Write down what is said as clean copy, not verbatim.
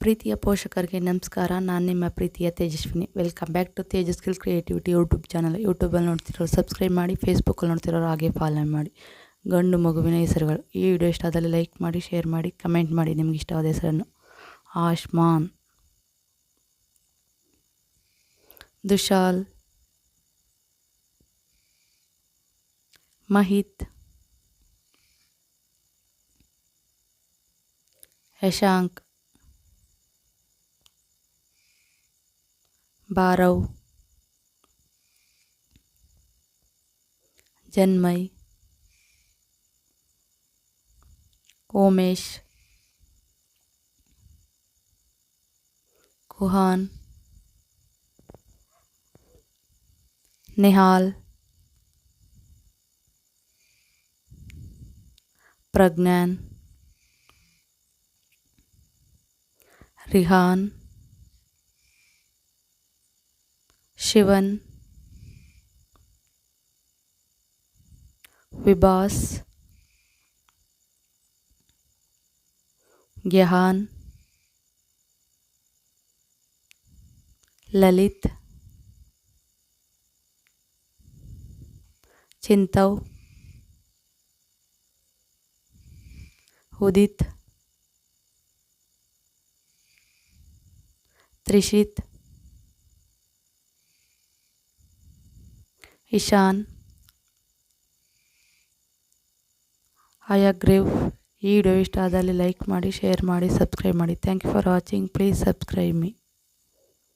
ಪ್ರೀತಿಯ ಪೋಷಕರಿಗೆ ನಮಸ್ಕಾರ. ನಾನು ನಿಮ್ಮ ಪ್ರೀತಿಯ Tejaswini. Welcome back to Tejas skill creativity YouTube channel. ಯೂಟ್ಯೂಬಲ್ಲಿ ನೋಡ್ತಿರೋರು ಸಬ್ಸ್ಕ್ರೈಬ್ ಮಾಡಿ, ಫೇಸ್ಬುಕ್ಕಲ್ಲಿ ನೋಡ್ತಿರೋರು ಹಾಗೆ ಫಾಲೋ ಮಾಡಿ. ಗಂಡು ಮಗುವಿನ ಹೆಸರುಗಳು. ಈ ವಿಡಿಯೋ ಇಷ್ಟ ಆದಲ್ಲಿ ಲೈಕ್ ಮಾಡಿ, ಶೇರ್ ಮಾಡಿ, ಕಮೆಂಟ್ ಮಾಡಿ ನಿಮಗೆ ಇಷ್ಟವಾದ ಹೆಸರನ್ನು. ಆಶ್ಮಾನ್, ದುಶಾಲ್, ಮಹಿತ್, ಯಶಾಂಕ್, ಬಾರವ್, ಜನ್ಮಯ್, ಓಮೇಶ್, ಕುಹಾನ್, ನಿಹಾಲ್, ಪ್ರಜ್ಞಾನ್, ರಿಹಾನ್, ಶಿವನ್, ವಿಭಾಸ್, ಗೆಹಾನ್, ಲಲಿತ್, ಚಿಂತವ್, ಉದಿತ್, ತ್ರಿಷಿತ್, ಇಶಾನ್, ಹಯಗ್ರೀವ್. ಈ ವಿಡಿಯೋ ಇಷ್ಟ ಆದಲ್ಲಿ ಲೈಕ್ ಮಾಡಿ, ಶೇರ್ ಮಾಡಿ, ಸಬ್ಸ್ಕ್ರೈಬ್ ಮಾಡಿ. Thank you for watching. Please subscribe me.